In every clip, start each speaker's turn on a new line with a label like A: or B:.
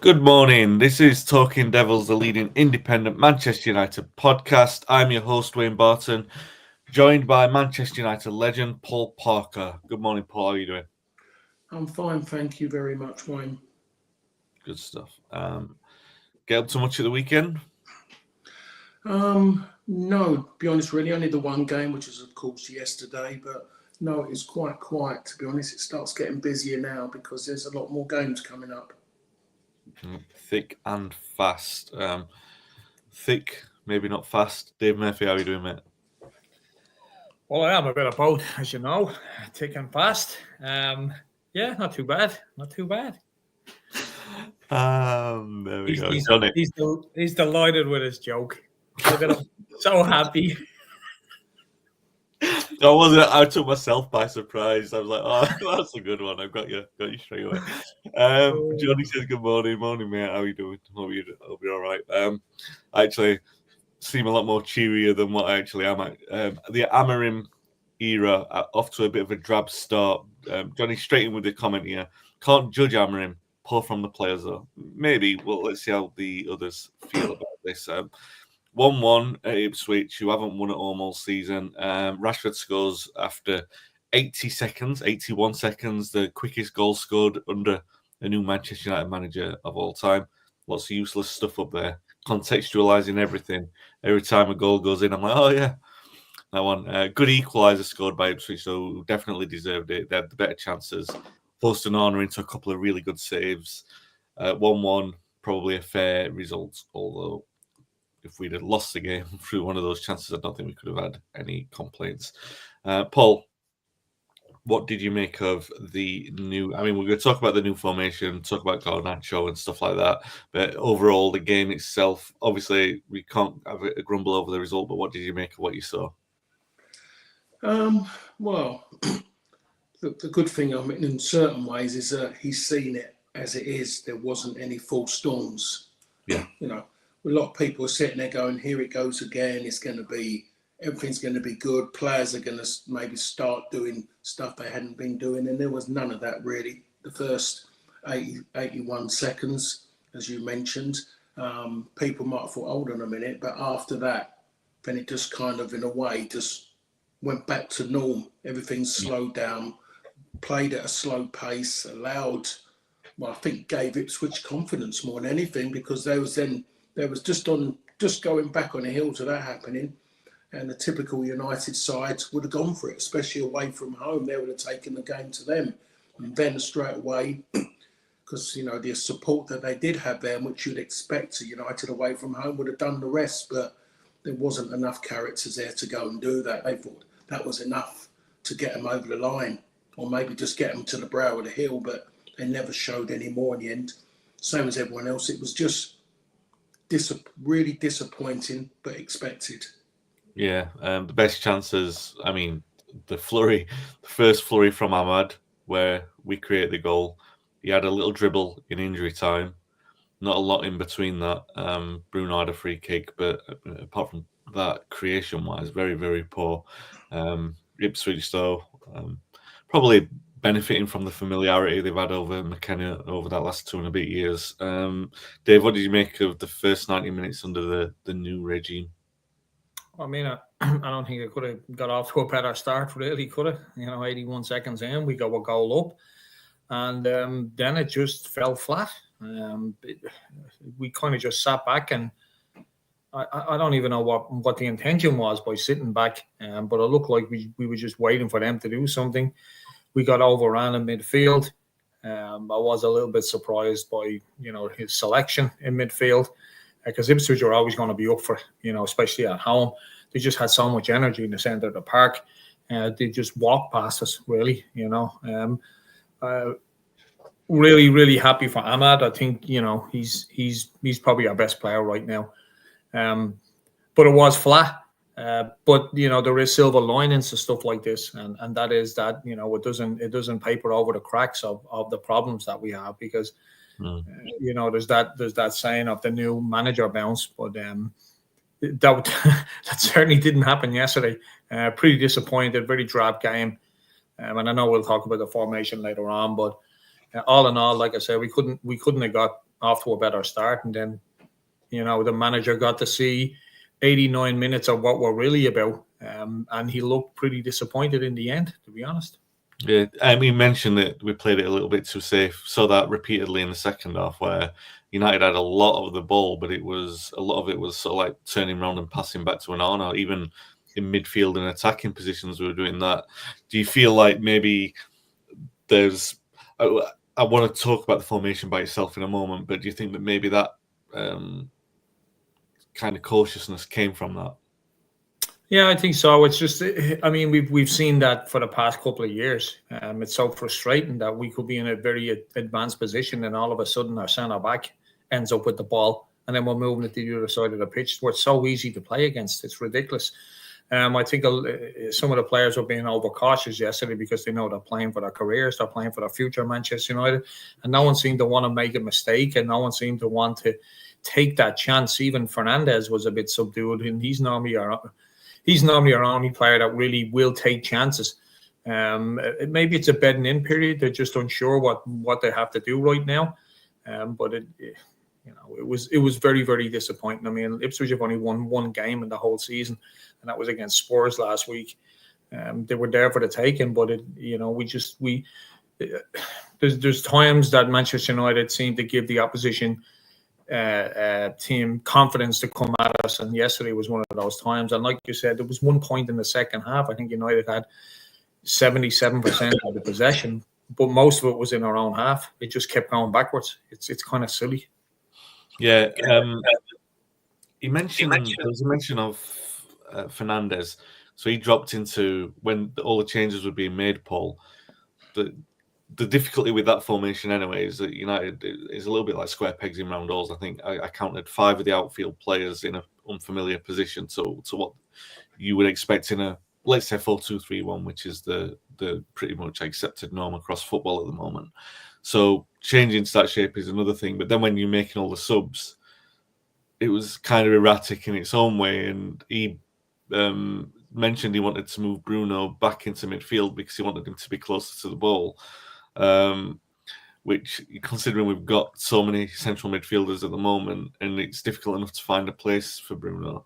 A: Good morning. This is Talking Devils, the leading independent Manchester United podcast. I'm your host, Wayne Barton, joined by Manchester United legend Paul Parker. Good morning, Paul. How are you doing?
B: I'm fine, thank you very much, Wayne.
A: Good stuff. Get up to much at the weekend?
B: No, to be honest, really, only the one game, which was of course yesterday, but no, it's quite quiet, to be honest. It starts getting busier now because there's a lot more games coming up.
A: Thick and fast. Thick, maybe not fast. Dave Murphy, how are you doing, mate?
C: Well, I am a bit of both, as you know, thick and fast. Yeah, not too bad. Not too bad.
A: There we go.
C: He's delighted with his joke. Look at him, so happy.
A: I took myself by surprise. I was like, "Oh, that's a good one. I've got you straight away." Johnny says, "Good morning, mate. How are you doing? Hope you're all right." I actually seem a lot more cheerier than what I actually am. The Amorim era off to a bit of a drab start. Johnny, straight in with the comment here. Can't judge Amorim. Pull from the players though. Maybe. Well, let's see how the others feel about this. 1-1 at Ipswich, who haven't won at home all season. Rashford scores after 81 seconds, the quickest goal scored under a new Manchester United manager of all time. Lots of useless stuff up there, contextualising everything. Every time a goal goes in, I'm like, oh yeah, that one. Good equaliser scored by Ipswich, so definitely deserved it. They had the better chances. Forced an honour into a couple of really good saves. 1-1, probably a fair result, although if we'd have lost the game through one of those chances, I don't think we could have had any complaints. Paul, what did you make of the new? I mean, we're going to talk about the new formation, talk about Garnacho and stuff like that. But overall, the game itself, obviously, we can't have a grumble over the result. But what did you make of what you saw?
B: Well, the good thing, I mean, in certain ways, is that he's seen it as it is. There wasn't any false storms.
A: Yeah.
B: You know, a lot of people are sitting there going, here it goes again. Everything's going to be good. Players are going to maybe start doing stuff they hadn't been doing. And there was none of that really. The first 81 seconds, as you mentioned, people might have thought, hold on a minute. But after that, then it just kind of, in a way, just went back to norm. Everything slowed down, played at a slow pace, I think gave Ipswich confidence more than anything, because there was just going back on a hill to that happening, and the typical United side would have gone for it, especially away from home. They would have taken the game to them, and then straight away, because the support that they did have there, and which you'd expect to United away from home, would have done the rest. But there wasn't enough characters there to go and do that. They thought that was enough to get them over the line, or maybe just get them to the brow of the hill, but they never showed any more in the end. Same as everyone else. It was just really disappointing, but expected.
A: Yeah, the best chances. I mean, the first flurry from Ahmad, where we create the goal. He had a little dribble in injury time. Not a lot in between that. Bruno had a free kick, but apart from that, creation-wise, very, very poor. Ipswich, though, probably benefiting from the familiarity they've had over McKenna over that last 2.5 years. Dave, what did you make of the first 90 minutes under the new regime?
C: I mean, I don't think it could have got off to a better start, really, could it? 81 seconds in, we got a goal up, and then it just fell flat. We kind of just sat back, and I don't even know what the intention was by sitting back, but it looked like we were just waiting for them to do something. We got overrun in midfield. I was a little bit surprised by his selection in midfield, because Ipswich are always going to be up for especially at home. They just had so much energy in the centre of the park. They just walked past us, really. Really, really happy for Ahmad. I think he's probably our best player right now. But it was flat. But there is silver linings to stuff like this, and that is that it doesn't paper over the cracks of the problems that we have, because there's that saying of the new manager bounce, but that certainly didn't happen yesterday. Pretty disappointed, very drab game, and I know we'll talk about the formation later on, but all in all, like I said, we couldn't have got off to a better start, and then the manager got to see 89 minutes of what we're really about, and he looked pretty disappointed in the end, to be honest.
A: Yeah, I mean, mentioned that we played it a little bit too safe. Saw that repeatedly in the second half, where United had a lot of the ball, but a lot of it was sort of like turning around and passing back to Onana. Even in midfield and attacking positions, we were doing that. Do you feel like maybe there's? I want to talk about the formation by itself in a moment, but do you think that maybe that kind of cautiousness came from that?
C: Yeah, I think so. It's just, I mean, we've seen that for the past couple of years. It's so frustrating that we could be in a very advanced position, and all of a sudden our centre back ends up with the ball, and then we're moving it to the other side of the pitch. We're so easy to play against. It's ridiculous. I think some of the players were being overcautious yesterday because they know they're playing for their careers, they're playing for their future, Manchester United, and no one seemed to want to make a mistake, and no one seemed to want to take that chance. Even Fernandes was a bit subdued, and he's normally our only player that really will take chances. Maybe it's a bedding in period. They're just unsure what they have to do right now. But it was very, very disappointing. I mean, Ipswich have only won one game in the whole season, and that was against Spurs last week. They were there for the taking, but there's times that Manchester United seem to give the opposition team confidence to come at us, and yesterday was one of those times. And like you said, there was one point in the second half, I think United had 77% of the possession, but most of it was in our own half. It just kept going backwards. It's kind of silly.
A: Yeah, there was a mention of Fernandes, so he dropped into when all the changes were being made, Paul. The difficulty with that formation anyway is that United is a little bit like square pegs in round holes. I think I counted 5 of the outfield players in an unfamiliar position to what you would expect in a, let's say, 4-2-3-1, which is the pretty much accepted norm across football at the moment. So changing to that shape is another thing. But then when you're making all the subs, it was kind of erratic in its own way. And he mentioned he wanted to move Bruno back into midfield because he wanted him to be closer to the ball. Which, considering we've got so many central midfielders at the moment, and it's difficult enough to find a place for Bruno.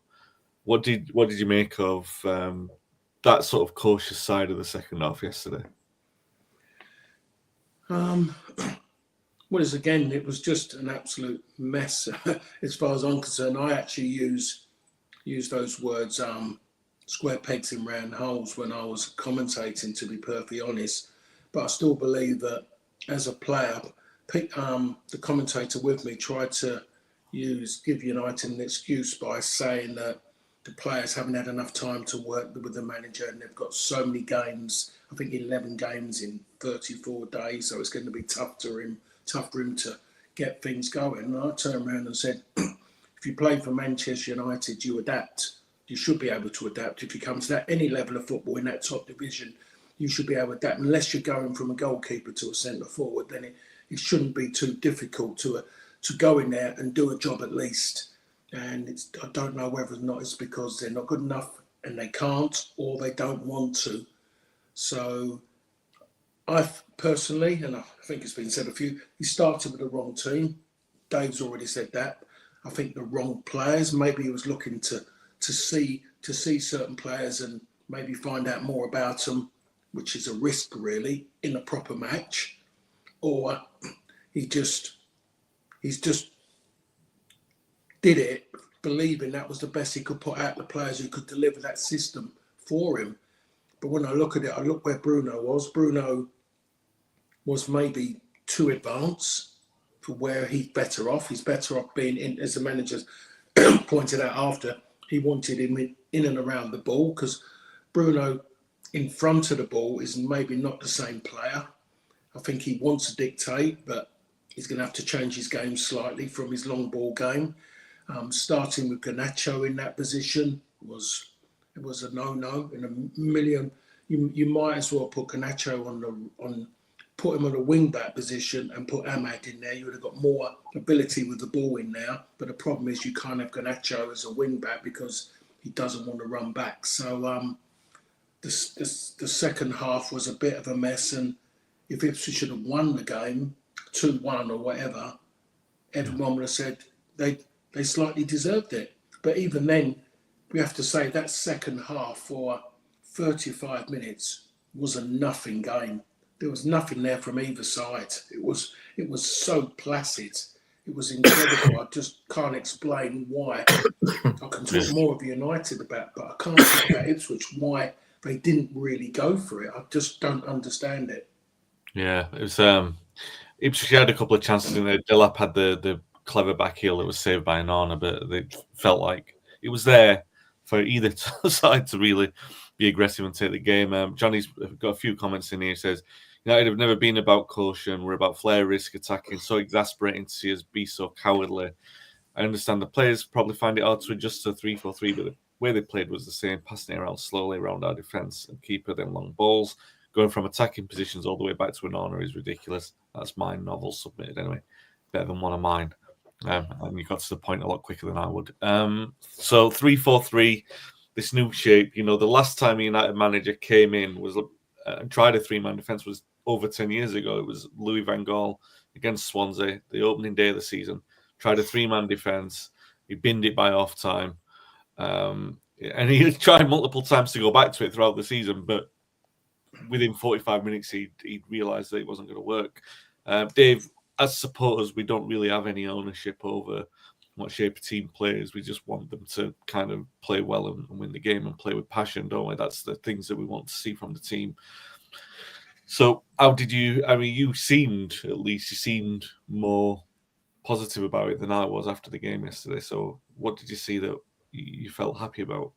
A: What did you make of that sort of cautious side of the second half yesterday?
B: Well, it was just an absolute mess as far as I'm concerned. I actually use those words, square pegs in round holes, when I was commentating, to be perfectly honest. But I still believe that as a player, the commentator with me tried to give United an excuse by saying that the players haven't had enough time to work with the manager, and they've got so many games, I think 11 games in 34 days, so it's going to be tough for him to get things going. And I turned around and said, if you play for Manchester United, you adapt. You should be able to adapt. If you come to any level of football in that top division, you should be able to adapt. Unless you're going from a goalkeeper to a centre forward, then it shouldn't be too difficult to go in there and do a job at least. And I don't know whether or not it's because they're not good enough and they can't, or they don't want to. So I personally, and I think it's been said he started with the wrong team. Dave's already said that. I think the wrong players. Maybe he was looking to see certain players and maybe find out more about them, which is a risk really in a proper match. Or he's just did it believing that was the best he could put out, the players who could deliver that system for him. But when I look at it, I look where Bruno was. Bruno was maybe too advanced for where he's better off. He's better off being in, as the manager pointed out after, he wanted him in and around the ball, because Bruno in front of the ball is maybe not the same player. I think he wants to dictate, but he's going to have to change his game slightly from his long ball game. Starting with Garnacho in that position was a no-no in a million. You might as well put Garnacho put him on a wing-back position and put Ahmad in there. You would have got more ability with the ball in there. But the problem is you can't have Garnacho as a wing-back because he doesn't want to run back. So the second half was a bit of a mess. And if Ipswich should have won the game 2-1 or whatever, everyone would have said they slightly deserved it. But even then, we have to say that second half for 35 minutes was a nothing game. There was nothing there from either side. It was so placid. It was incredible. I just can't explain why. I can talk more of United about, but I can't talk about Ipswich, why they didn't really go for it. I just don't understand it.
A: Yeah, it was Ipswich had a couple of chances in there. Delap had the clever back heel that was saved by Anana, but it felt like it was there for either side to really be aggressive and take the game. Johnny's got a few comments in here. He says, United have never been about caution. We're about flair, risk, attacking. So exasperating to see us be so cowardly. I understand the players probably find it hard to adjust to 3-4-3, but the way they played was the same, passing it around slowly around our defence and keeper, then long balls. Going from attacking positions all the way back to an honor is ridiculous. That's my novel submitted anyway. Better than one of mine. And you got to the point a lot quicker than I would. So 3-4-3, this new shape. The last time a United manager came in was and tried a three-man defence was over 10 years ago. It was Louis van Gaal against Swansea, the opening day of the season. Tried a three-man defence. He binned it by half-time. And he tried multiple times to go back to it throughout the season, but within 45 minutes, he'd realised that it wasn't going to work. Dave, as supporters, we don't really have any ownership over what shape a team plays. We just want them to kind of play well and win the game and play with passion, don't we? That's the things that we want to see from the team. So how did you, you seemed more positive about it than I was after the game yesterday. So what did you see that you felt happy about?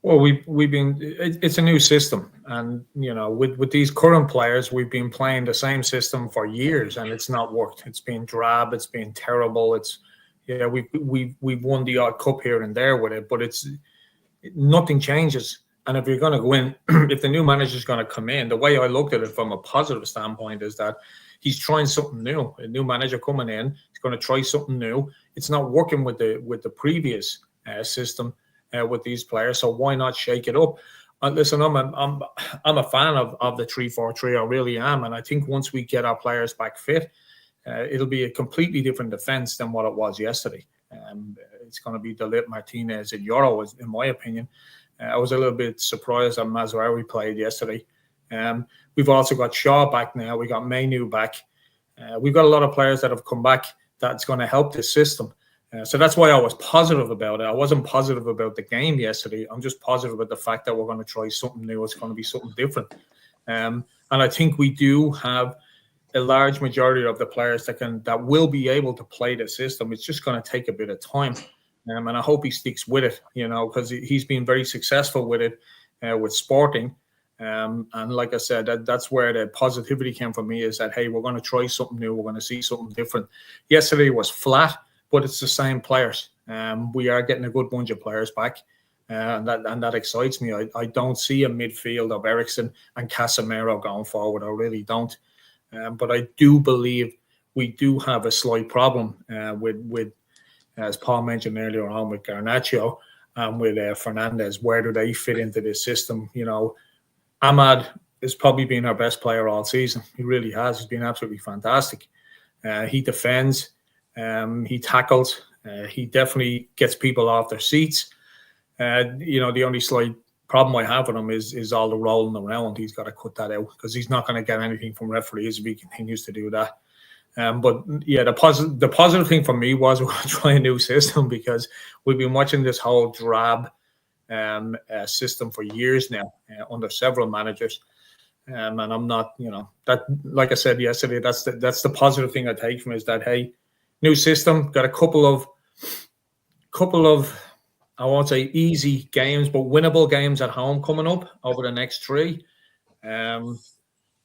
C: Well, it's a new system, and with these current players, we've been playing the same system for years, and it's not worked. It's been drab. It's been terrible. We've won the odd cup here and there with it, but nothing changes. And if you're going to go in, if the new manager is going to come in, the way I looked at it from a positive standpoint is that he's trying something new. A new manager coming in, he's going to try something new. It's not working with the previous system. With these players, so why not shake it up? Listen, I'm a fan of the 3-4-3. I really am, and I think once we get our players back fit, it'll be a completely different defense than what it was yesterday. It's going to be Delap, Martinez, and Yoro, in my opinion. I was a little bit surprised that Mazraoui played yesterday. We've also got Shaw back now. We got Mainu back. We've got a lot of players that have come back that's going to help this system. So that's why I was positive about it. I wasn't positive about the game yesterday. I'm just positive about the fact that we're going to try something new. It's going to be something different. And I think we do have a large majority of the players that will be able to play the system. It's just going to take a bit of time. And I hope he sticks with it, because he's been very successful with it with Sporting. And like I said, that's where the positivity came from me, is that, hey, we're going to try something new. We're going to see something different. Yesterday was flat, but it's the same players. We are getting a good bunch of players back, and that excites me. I don't see a midfield of Eriksen and Casemiro going forward. I really don't. But I do believe we do have a slight problem with, as Paul mentioned earlier on, with Garnacho and with Fernandes. Where do they fit into this system? Ahmad has probably been our best player all season. He really has. He's been absolutely fantastic. He defends. He tackles. He definitely gets people off their seats. The only slight problem I have with him is all the rolling around. He's got to cut that out, because he's not going to get anything from referees if he continues to do that. But yeah, the positive thing for me was we're going to try a new system, because we've been watching this whole drab system for years now under several managers. And I'm not, that, like I said yesterday, that's the positive thing I take from it, is that, hey, new system, got a couple of I won't say easy games, but winnable games at home coming up over the next 3. And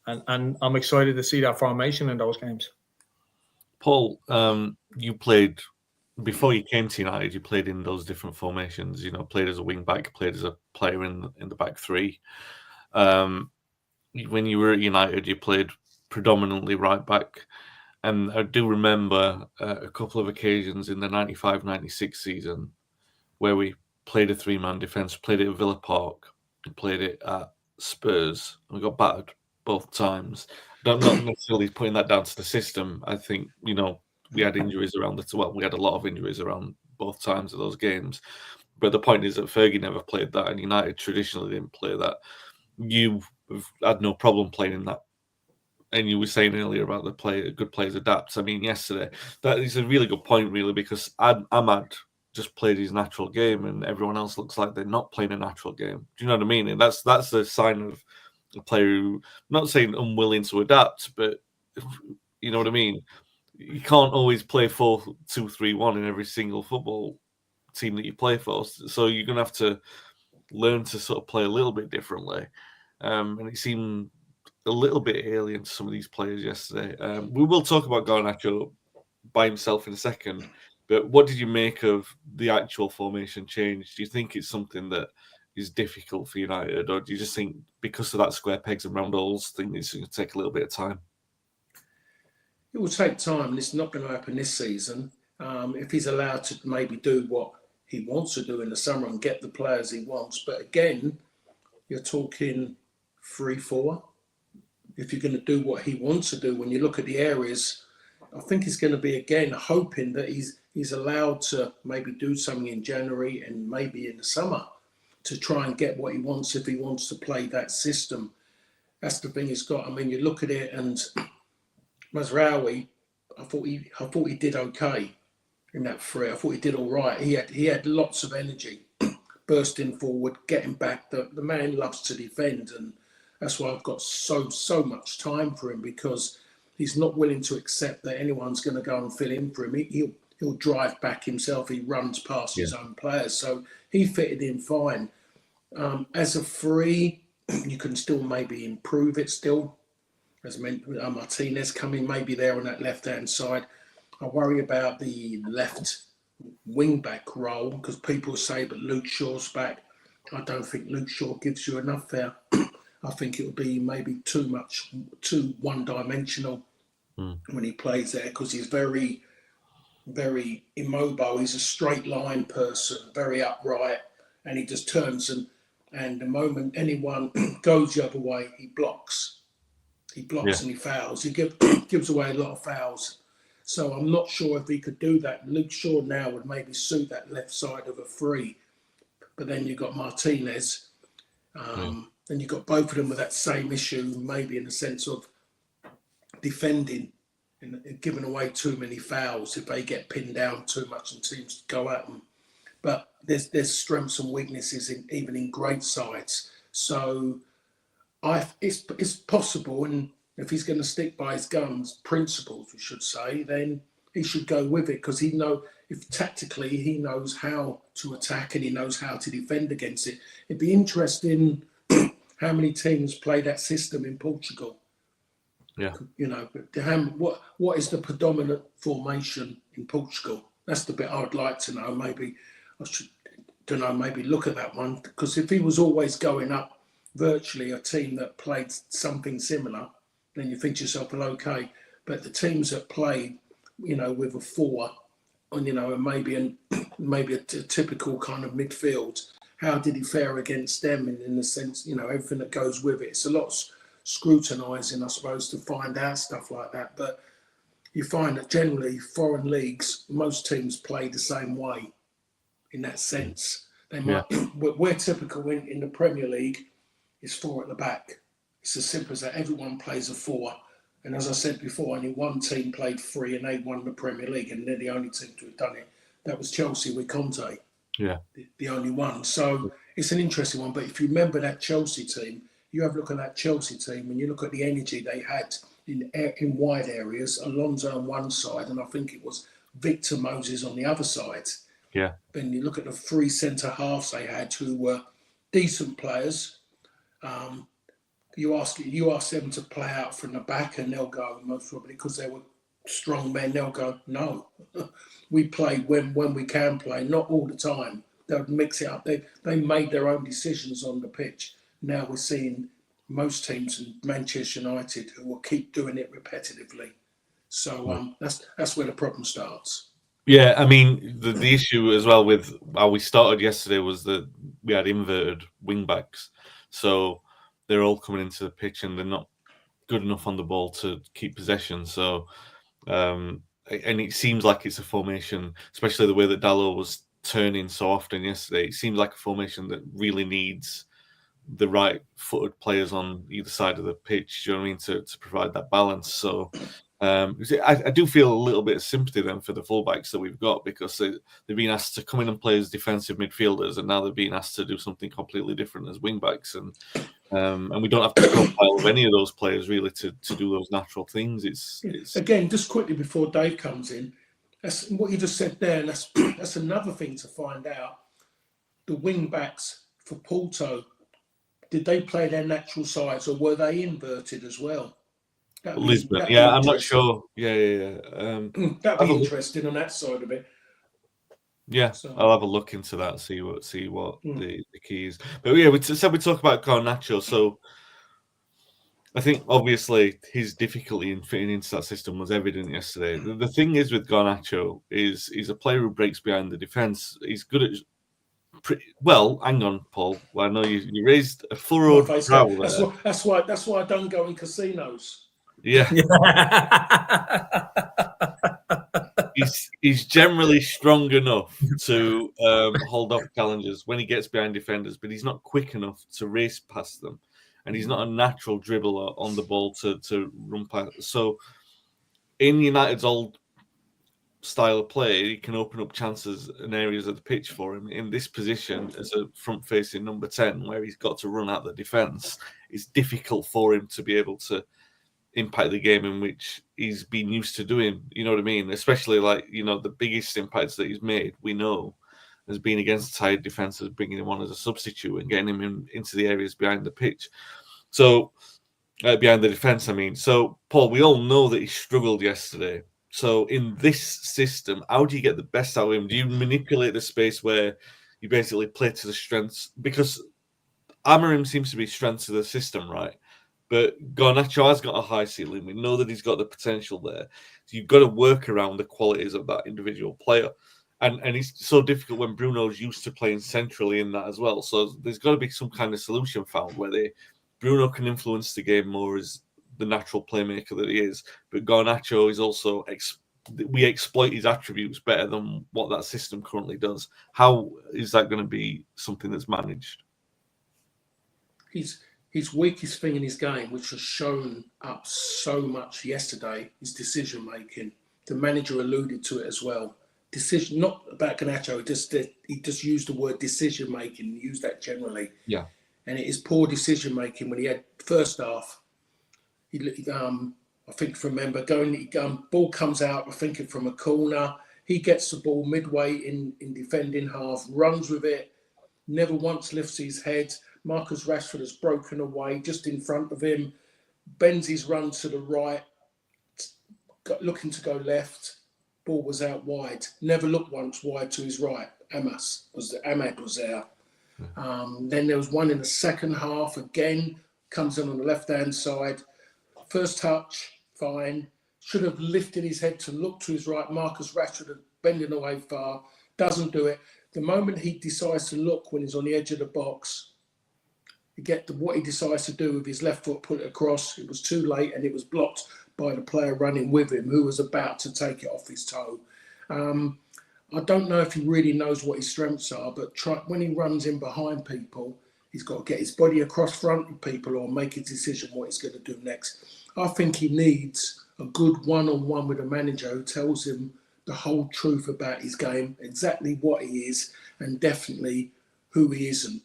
C: I'm excited to see that formation in those games.
A: Paul, you played, before you came to United, you played in those different formations, played as a wing back, played as a player in the back 3. When you were at United, you played predominantly right back. And I do remember a couple of occasions in the 95-96 season where we played a 3-man defence, played it at Villa Park, and played it at Spurs. We got battered both times. I'm not necessarily putting that down to the system. I think, we had injuries around we had a lot of injuries around both times of those games. But the point is that Fergie never played that, and United traditionally didn't play that. You had no problem playing in that. And you were saying earlier about good players adapt. I mean, yesterday, that is a really good point, really, because Ahmad just played his natural game, and everyone else looks like they're not playing a natural game. Do you know what I mean? And that's a sign of a player who, I'm not saying unwilling to adapt, but you know what I mean? You can't always play 4-2-3-1 in every single football team that you play for. So you're going to have to learn to sort of play a little bit differently. And it seemed a little bit alien to some of these players yesterday. We will talk about Garnacho by himself in a second, but what did you make of the actual formation change? Do you think it's something that is difficult for United, or do you just think because of that square pegs and round holes thing, it's going to take a little bit of time?
B: It will take time, and it's not going to happen this season. If he's allowed to maybe do what he wants to do in the summer and get the players he wants. But again, you're talking 3-4. If you're going to do what he wants to do, when you look at the areas, I think he's going to be, again, hoping that he's allowed to maybe do something in January and maybe in the summer to try and get what he wants if he wants to play that system. That's the thing he's got. I mean, you look at it, and Mazraoui, I thought he did okay in that three. I thought he did all right. He had lots of energy, bursting forward, getting back. The man loves to defend, and that's why I've got so much time for him, because he's not willing to accept that anyone's going to go and fill in for him. He'll drive back himself. He runs past his own players, so he fitted in fine. As a free, you can still maybe improve it still. As Martinez coming maybe there on that left-hand side. I worry about the left wing-back role, because people say, but Luke Shaw's back. I don't think Luke Shaw gives you enough there. I think it would be maybe too one-dimensional when he plays there, because he's very, very immobile. He's a straight line person, very upright, and he just turns and the moment anyone goes the other way, he blocks. He blocks and he fouls. He gives away a lot of fouls. So I'm not sure if he could do that. Luke Shaw now would maybe suit that left side of a free. But then you've got Martinez. And you've got both of them with that same issue, maybe in the sense of defending and giving away too many fouls if they get pinned down too much and teams go at them. But there's strengths and weaknesses even in great sides. So it's possible, and if he's going to stick by his guns, principles, we should say, then he should go with it, because if tactically he knows how to attack and he knows how to defend against it. It'd be interesting how many teams play that system in Portugal.
A: Yeah.
B: You know, what is the predominant formation in Portugal? That's the bit I'd like to know. Maybe I should, maybe look at that one, because if he was always going up virtually a team that played something similar, then you think to yourself, well, okay. But the teams that played, with a 4, and and maybe a typical kind of midfield, how did he fare against them in the sense, everything that goes with it? It's a lot of scrutinising, I suppose, to find out stuff like that. But you find that generally foreign leagues, most teams play the same way in that sense. They might. We're typical in the Premier League. Is 4 at the back. It's as simple as that. Everyone plays a 4. And as I said before, only one team played 3 and they won the Premier League, and they're the only team to have done it. That was Chelsea with Conte.
A: Yeah.
B: The only one. So it's an interesting one. But if you remember that Chelsea team, you have a look at that Chelsea team and you look at the energy they had in wide areas, Alonso on one side, and I think it was Victor Moses on the other side.
A: Yeah.
B: Then you look at the 3 centre-halves they had, who were decent players. You ask them to play out from the back, and they'll go, most probably because they were strong men, they'll go, no. We play when we can play, not all the time. They'll mix it up. They made their own decisions on the pitch. Now we're seeing most teams in Manchester United who will keep doing it repetitively. So that's where the problem starts.
A: Yeah, I mean, the issue as well with how we started yesterday was that we had inverted wing backs. So they're all coming into the pitch and they're not good enough on the ball to keep possession. So and it seems like it's a formation, especially the way that Dalot was turning so often yesterday. It seems like a formation that really needs the right-footed players on either side of the pitch. Do you know what I mean? To provide that balance. So I do feel a little bit of sympathy then for the fullbacks that we've got, because they've been asked to come in and play as defensive midfielders, and now they're being asked to do something completely different as wing-backs. And we don't have the profile of any of those players really to do those natural things. It's
B: Again, just quickly before Dave comes in, that's what you just said there, and that's another thing to find out. The wing backs for Porto, did they play their natural sides, or were they inverted as well?
A: Lisbon. Yeah, I'm not sure. Yeah.
B: That'd be interesting on that side of it.
A: Yeah, so I'll have a look into that, see what the key is. But yeah, we talk about Garnacho. So I think obviously his difficulty in fitting into that system was evident yesterday. The thing is with Garnacho is he's a player who breaks behind the defence. He's good at well. Hang on, Paul. Well, I know you raised a furrowed brow there.
B: That's why I don't go in casinos.
A: Yeah. He's generally strong enough to hold off challengers when he gets behind defenders, but he's not quick enough to race past them, and he's not a natural dribbler on the ball to run past. So in United's old style of play, he can open up chances and areas of the pitch for him. In this position as a front-facing number 10, where he's got to run out the defence, it's difficult for him to be able to impact the game in which he's been used to doing. You know what I mean? Especially the biggest impacts that he's made, we know, has been against tired defences, bringing him on as a substitute and getting him into the areas behind the pitch. So, behind the defence, I mean. So, Paul, we all know that he struggled yesterday. So, in this system, how do you get the best out of him? Do you manipulate the space where you basically play to the strengths? Because Amorim seems to be strengths of the system, right? But Garnacho has got a high ceiling. We know that he's got the potential there. So you've got to work around the qualities of that individual player. And it's so difficult when Bruno's used to playing centrally in that as well. So there's got to be some kind of solution found where Bruno can influence the game more as the natural playmaker that he is. But Garnacho is also... we exploit his attributes better than what that system currently does. How is that going to be something that's managed?
B: His weakest thing in his game, which was shown up so much yesterday, is decision making. The manager alluded to it as well. Decision, not about Garnacho, he just used the word decision making, used that generally.
A: Yeah.
B: And it is poor decision making when he had first half. I think remember ball comes out, I think from a corner. He gets the ball midway in defending half, runs with it, never once lifts his head. Marcus Rashford has broken away just in front of him, bends his run to the right, looking to go left. Ball was out wide. Never looked once wide to his right. Ahmad was there. Then there was one in the second half again, comes in on the left-hand side. First touch, fine. Should have lifted his head to look to his right. Marcus Rashford bending away far, doesn't do it. The moment he decides to look when he's on the edge of the box, what he decides to do with his left foot, put it across. It was too late, and it was blocked by the player running with him, who was about to take it off his toe. I don't know if he really knows what his strengths are, but when he runs in behind people, he's got to get his body across front of people or make a decision what he's going to do next. I think he needs a good one-on-one with a manager who tells him the whole truth about his game, exactly what he is, and definitely who he isn't.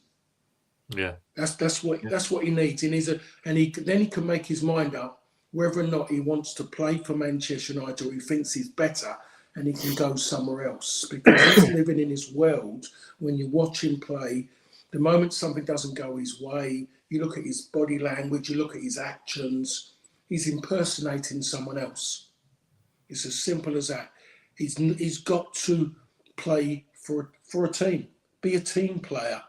A: Yeah,
B: that's what he needs. Then he can make his mind up whether or not he wants to play for Manchester United or he thinks he's better and he can go somewhere else, because he's living in his world. When you watch him play, the moment something doesn't go his way, you look at his body language, you look at his actions, he's impersonating someone else. It's as simple as that. He's got to play for a team, be a team player.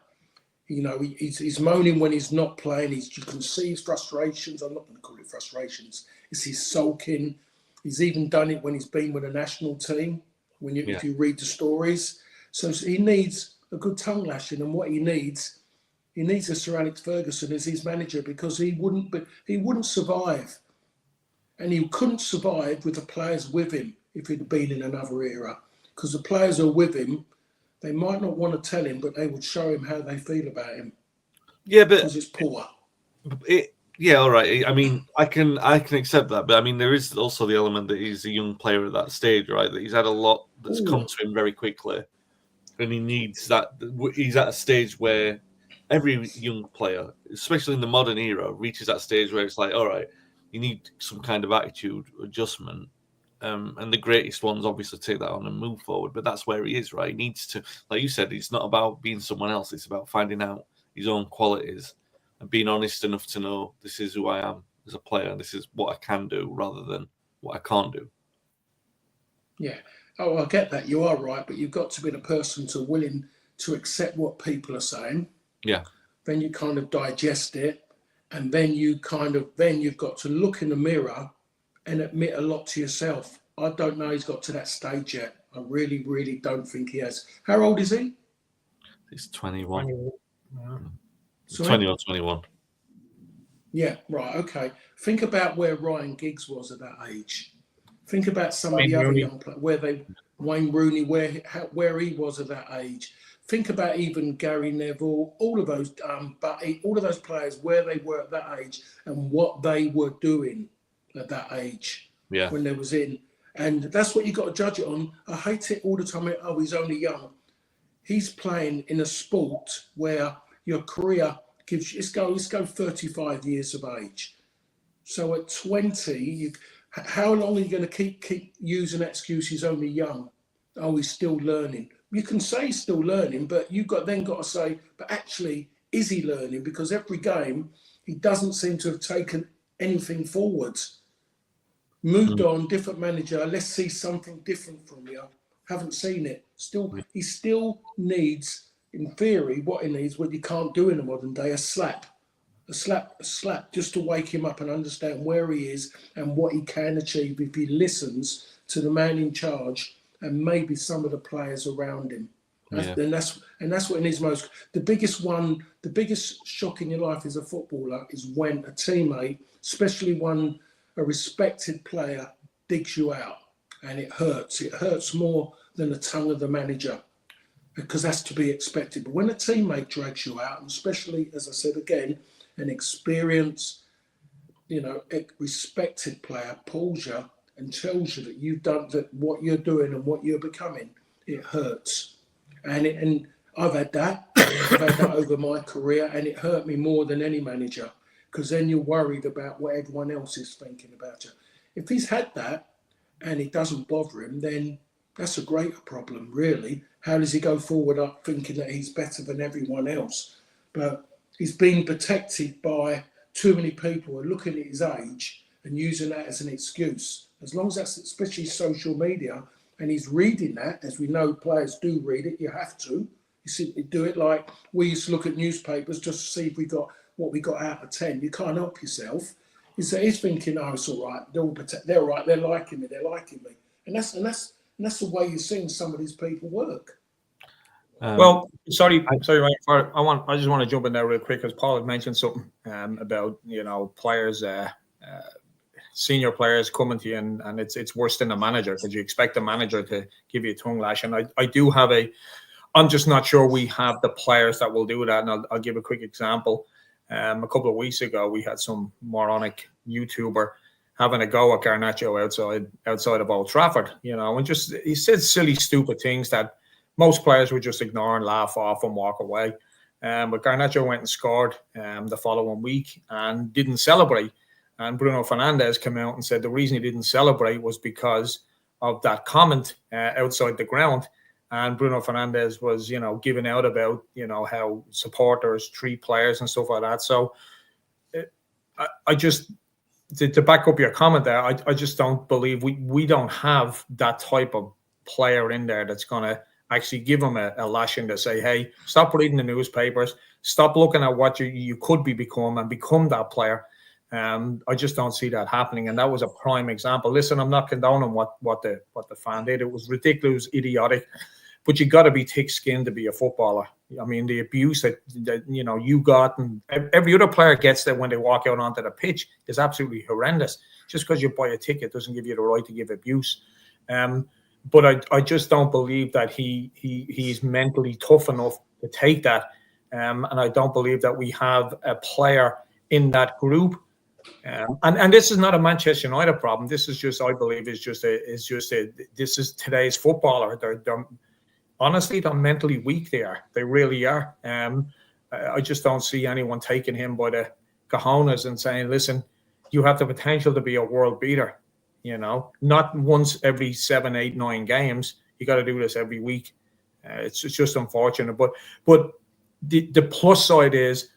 B: You know, he's moaning when he's not playing. You can see his frustrations. I'm not going to call it frustrations. It's his sulking. He's even done it when he's been with a national team, if you read the stories. So he needs a good tongue lashing. And what he needs a Sir Alex Ferguson as his manager, because he wouldn't survive. And he couldn't survive with the players with him. if he'd been in another era. Because the players who are with him, they might not want to tell him, but they would show him how they feel about him.
A: Yeah, but
B: because it's poor.
A: Yeah, all right. I mean, I can accept that, but I mean, there is also the element that he's a young player at that stage, right? That he's had a lot that's come to him very quickly, and he needs that. He's at a stage where every young player, especially in the modern era, reaches that stage where it's like, all right, you need some kind of attitude adjustment. And the greatest ones obviously take that on and move forward, but that's where he is, right? He needs to, like you said, it's not about being someone else, it's about finding out his own qualities and being honest enough to know this is who I am as a player and this is what I can do rather than what I can't do.
B: Yeah. Oh, I get that. You are right, but you've got to be the person to willing to accept what people are saying.
A: Yeah.
B: Then you kind of digest it, and then you've got to look in the mirror and admit a lot to yourself. I don't know he's got to that stage yet. I really, really don't think he has. How old is he?
A: He's 21.
B: 20
A: or 21.
B: Yeah, right, okay. Think about where Ryan Giggs was at that age. Think about some of the other young players, Wayne Rooney, where he was at that age. Think about even Gary Neville, all of those players, where they were at that age and what they were doing at that age when they was in. And that's what you got to judge it on. I hate it all the time. Oh, he's only young. He's playing in a sport where your career gives you, let's go 35 years of age. So at 20, how long are you going to keep using that excuse he's only young? Oh, he's still learning. You can say he's still learning, but you've got to say, but actually, is he learning? Because every game, he doesn't seem to have taken anything forwards. Moved on, different manager. Let's see something different from you. Haven't seen it. He still needs, in theory, what he needs, what you can't do in the modern day, a slap, just to wake him up and understand where he is and what he can achieve if he listens to the man in charge and maybe some of the players around him. And that's what he needs most. The biggest shock in your life as a footballer is when a teammate, especially a respected player, digs you out, and it hurts. It hurts more than the tongue of the manager, because that's to be expected. But when a teammate drags you out, and especially, as I said again, an experienced, respected player pulls you and tells you that you've done that, what you're doing and what you're becoming, it hurts. And I've had that. I've had that over my career, and it hurt me more than any manager, because then you're worried about what everyone else is thinking about you. If he's had that and it doesn't bother him, then that's a greater problem, really. How does he go forward up thinking that he's better than everyone else? But he's being protected by too many people who are looking at his age and using that as an excuse. As long as that's, especially social media, and he's reading that, as we know players do read it, you have to. You simply do it like we used to look at newspapers just to see if we got what we got out of 10. You can't help yourself. He's thinking, oh, it's all right. They're all right. They're liking me. And that's the way you're seeing some of these people work.
C: Well, sorry, Mike. I just want to jump in there real quick, because Paul had mentioned something about players, senior players coming to you, and it's worse than a manager, because you expect the manager to give you a tongue lash. And I do have I'm just not sure we have the players that will do that. And I'll give a quick example. A couple of weeks ago, we had some moronic YouTuber having a go at Garnacho outside of Old Trafford, and just he said silly, stupid things that most players would just ignore and laugh off and walk away. But Garnacho went and scored the following week and didn't celebrate. And Bruno Fernandes came out and said the reason he didn't celebrate was because of that comment outside the ground. And Bruno Fernandes was, giving out about, how supporters treat players and stuff like that. So I just, to back up your comment there, I just don't believe we don't have that type of player in there that's going to actually give him a lashing to say, hey, stop reading the newspapers, stop looking at what you could become and become that player. I just don't see that happening. And that was a prime example. Listen, I'm not condoning what the fan did. It was ridiculous, it was idiotic. But you got to be thick-skinned to be a footballer. I mean, the abuse that you got and every other player gets that when they walk out onto the pitch is absolutely horrendous. Just because you buy a ticket doesn't give you the right to give abuse. But I just don't believe that he's mentally tough enough to take that. And I don't believe that we have a player in that group. And this is not a Manchester United problem. This is just, I believe, this is today's footballer. They're honestly, they're mentally weak. They really are. I just don't see anyone taking him by the cojones and saying, listen, you have the potential to be a world beater. Not once every 7, 8, 9 games. You got to do this every week. It's just unfortunate. But the plus side is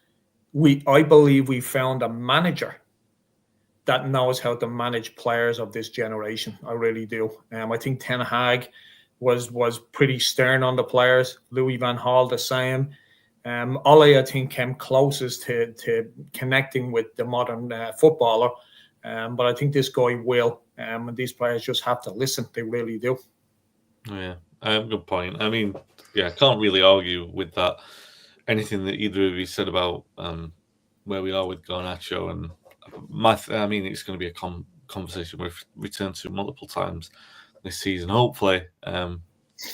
C: I believe we found a manager that knows how to manage players of this generation. I really do. I think Ten Hag was pretty stern on the players. Louis van Gaal the same. Ole, I think, came closest to connecting with the modern footballer. But I think this guy will. And these players just have to listen. They really do.
A: Yeah, good point. I mean, I can't really argue with that. Anything that either of you said about where we are with Garnacho and I mean, it's going to be a conversation we've returned to multiple times this season. Hopefully,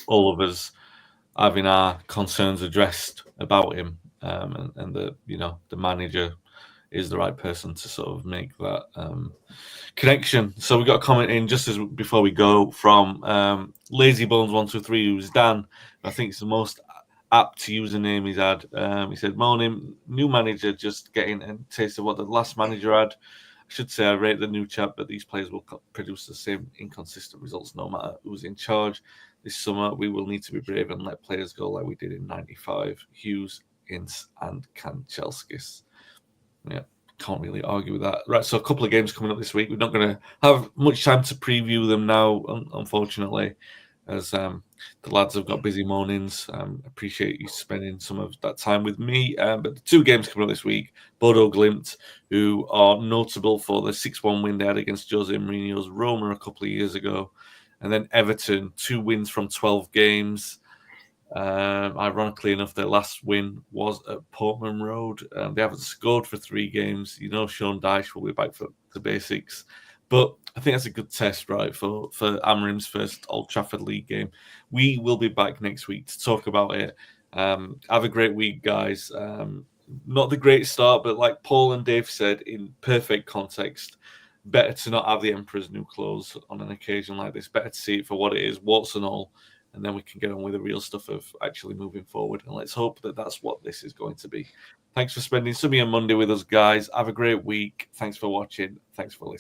A: all of us having our concerns addressed about him, and the manager is the right person to sort of make that connection. So we got a comment in just as before we go from Lazy Bones 123, who's Dan. I think it's the most apt username he's had. He said, "Morning, new manager, just getting a taste of what the last manager had. I should say I rate the new chap, but these players will produce the same inconsistent results no matter who's in charge. This summer, we will need to be brave and let players go like we did in '95. Hughes, Ince, and Kanchelskis." Yeah, can't really argue with that. Right, so a couple of games coming up this week. We're not going to have much time to preview them now, unfortunately, as the lads have got busy mornings. Appreciate you spending some of that time with me. But the 2 games coming up this week, Bodo Glimt, who are notable for the 6-1 win they had against Jose Mourinho's Roma a couple of years ago. And then Everton, 2 wins from 12 games. Ironically enough, their last win was at Portman Road. They haven't scored for 3 games. Sean Dyche will be back for the basics. But I think that's a good test, right, for Amorim's first Old Trafford League game. We will be back next week to talk about it. Have a great week, guys. Not the great start, but like Paul and Dave said, in perfect context, better to not have the Emperor's new clothes on an occasion like this. Better to see it for what it is, warts and all. And then we can get on with the real stuff of actually moving forward. And let's hope that that's what this is going to be. Thanks for spending some of your Monday with us, guys. Have a great week. Thanks for watching. Thanks for listening.